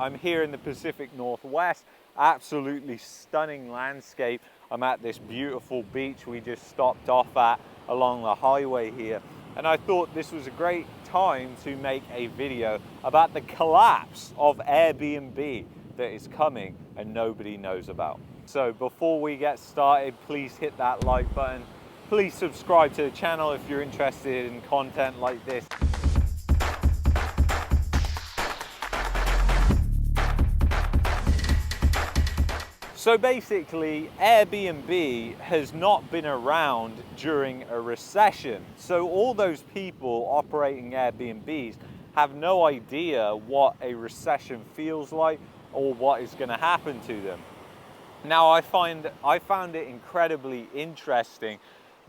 I'm here in the Pacific Northwest, absolutely stunning landscape. I'm at this beautiful beach we just stopped off at along the highway here. And I thought this was a great time to make a video about the collapse of Airbnb that is coming and nobody knows about. So before we get started, please hit that like button. Please subscribe to the channel if you're interested in content like this. So basically, Airbnb has not been around during a recession. So all those people operating Airbnbs have no idea what a recession feels like or what is going to happen to them. Now, I found it incredibly interesting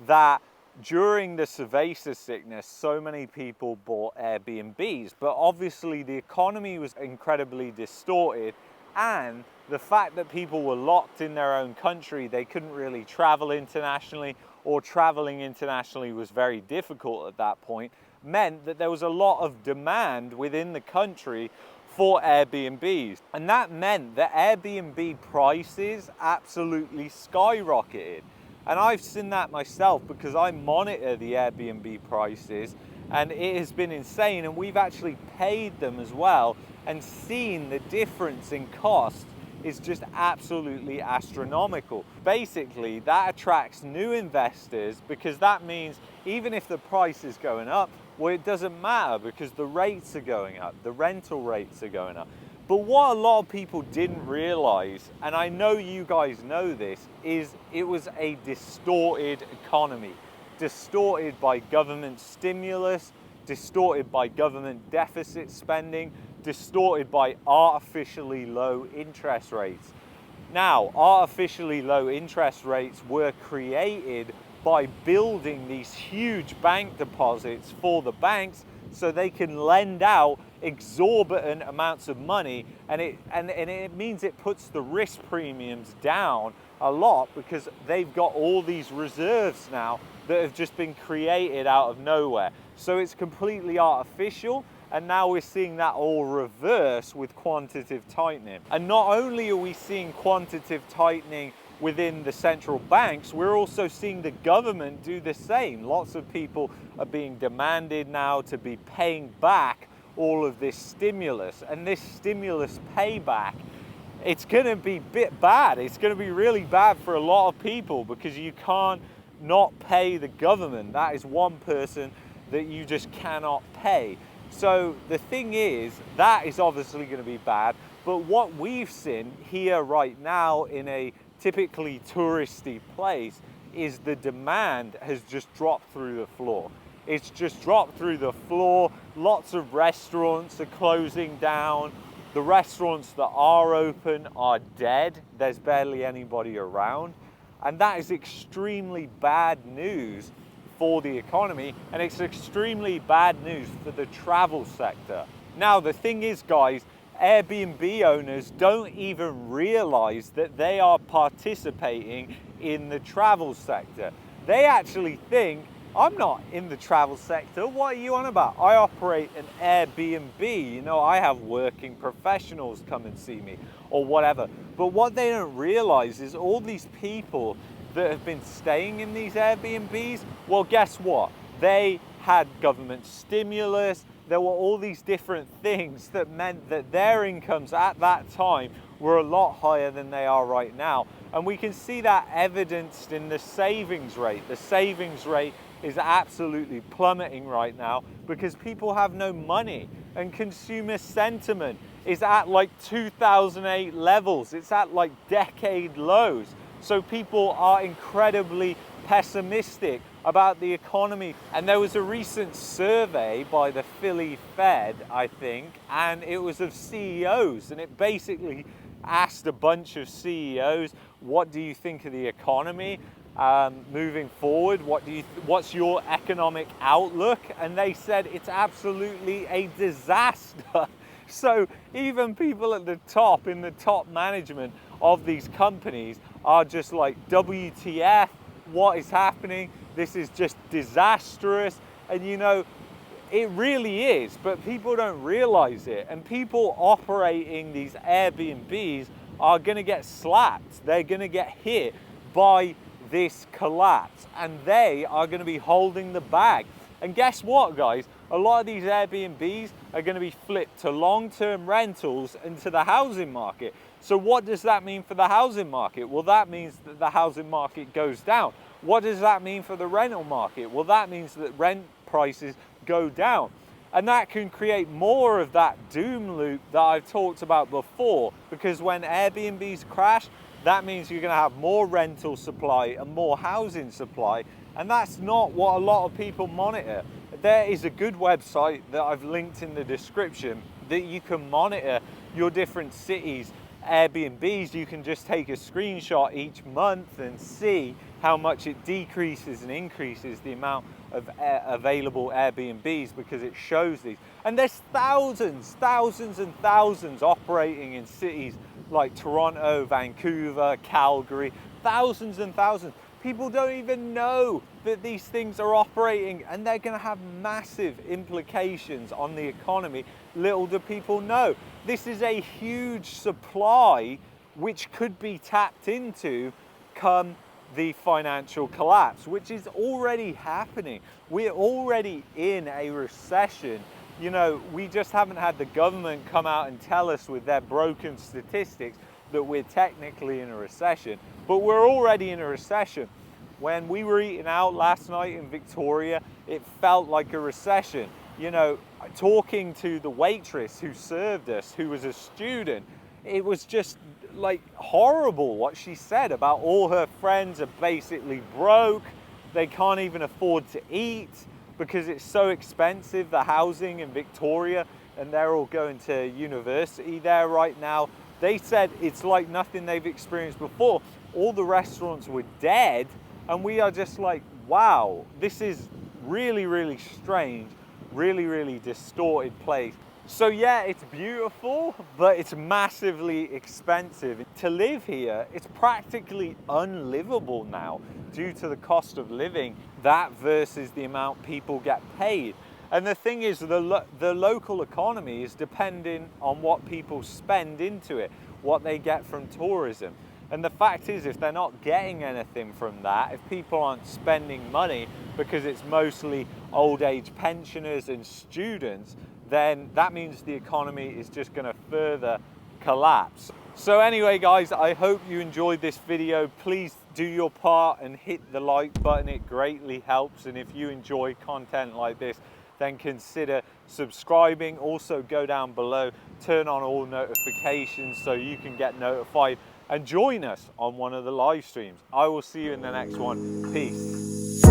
that during the Recession sickness, so many people bought Airbnbs, but obviously the economy was incredibly distorted, and the fact that people were locked in their own country, they couldn't really travel internationally, or traveling internationally was very difficult at that point, meant that there was a lot of demand within the country for Airbnbs. And that meant that Airbnb prices absolutely skyrocketed. And I've seen that myself because I monitor the Airbnb prices, and it has been insane. And we've actually paid them as well and seen the difference in cost is just absolutely astronomical. Basically, that attracts new investors because that means even if the price is going up, well, it doesn't matter because the rates are going up, the rental rates are going up. But what a lot of people didn't realize, and I know you guys know this, is it was a distorted economy, distorted by government stimulus, distorted by government deficit spending, distorted by artificially low interest rates. Now, artificially low interest rates were created by building these huge bank deposits for the banks so they can lend out exorbitant amounts of money, and it means it puts the risk premiums down a lot because they've got all these reserves now that have just been created out of nowhere. So it's completely artificial, and now we're seeing that all reverse with quantitative tightening. And not only are we seeing quantitative tightening within the central banks, we're also seeing the government do the same. Lots of people are being demanded now to be paying back all of this stimulus, and this stimulus payback, it's going to be a bit bad. It's going to be really bad for a lot of people because you can't not pay the government. That is one person that you just cannot pay. So the thing is, that is obviously going to be bad, but what we've seen here right now in a typically touristy place is the demand has just dropped through the floor. It's just dropped through the floor. Lots of restaurants are closing down. The restaurants that are open are dead. There's barely anybody around. And that is extremely bad news for the economy, and it's extremely bad news for the travel sector. Now, the thing is, guys, Airbnb owners don't even realize that they are participating in the travel sector. They actually think, I'm not in the travel sector. What are you on about? I operate an Airbnb. You know, I have working professionals come and see me or whatever. But what they don't realize is all these people that have been staying in these Airbnbs, well, guess what? They had government stimulus. There were all these different things that meant that their incomes at that time were a lot higher than they are right now. And we can see that evidenced in the savings rate. The savings rate is absolutely plummeting right now because people have no money, and consumer sentiment is at like 2008 levels. It's at like decade lows. So people are incredibly pessimistic about the economy. And there was a recent survey by the Philly Fed, I think, and it was of CEOs, and it basically asked a bunch of CEOs, what do you think of the economy moving forward? What's your economic outlook? And they said it's absolutely a disaster. So even people at the top, in the top management of these companies, are just like, WTF, what is happening? This is just disastrous. And you know, It really is, but people don't realize it. And people operating these Airbnbs are going to get slapped. They're going to get hit by this collapse, and they are going to be holding the bag. And guess what, guys? A lot of these Airbnbs are going to be flipped to long-term rentals and to the housing market. So what does that mean for the housing market? Well, that means that the housing market goes down. What does that mean for the rental market? Well, that means that rent prices go down. And that can create more of that doom loop that I've talked about before, because when Airbnbs crash, that means you're going to have more rental supply and more housing supply. And that's not what a lot of people monitor. There is a good website that I've linked in the description that you can monitor your different cities' Airbnbs. You can just take a screenshot each month and see how much it decreases and increases the amount of available Airbnbs, because it shows these. And there's thousands and thousands operating in cities like Toronto, Vancouver, Calgary, thousands and thousands. People don't even know that these things are operating, and they're going to have massive implications on the economy. Little do people know. This is a huge supply which could be tapped into come the financial collapse, which is already happening. We're already in a recession. You know, we just haven't had the government come out and tell us with their broken statistics that we're technically in a recession, but we're already in a recession. When we were eating out last night in Victoria, it felt like a recession. You know, talking to the waitress who served us, who was a student, it was just like horrible what she said about all her friends are basically broke. They can't even afford to eat because it's so expensive, the housing in Victoria, and they're all going to university there right now. They said it's like nothing they've experienced before. All the restaurants were dead, and we are just like, wow, this is really, really strange, really, really distorted place. So yeah, it's beautiful, but it's massively expensive. To live here, it's practically unlivable now due to the cost of living, that versus the amount people get paid. And the thing is, the local economy is dependent on what people spend into it, what they get from tourism. And the fact is, if they're not getting anything from that, if people aren't spending money because it's mostly old age pensioners and students, then that means the economy is just going to further collapse. So anyway, guys, I hope you enjoyed this video. Please do your part and hit the like button. It greatly helps. And if you enjoy content like this, then consider subscribing. Also, go down below, turn on all notifications so you can get notified and join us on one of the live streams. I will see you in the next one. Peace.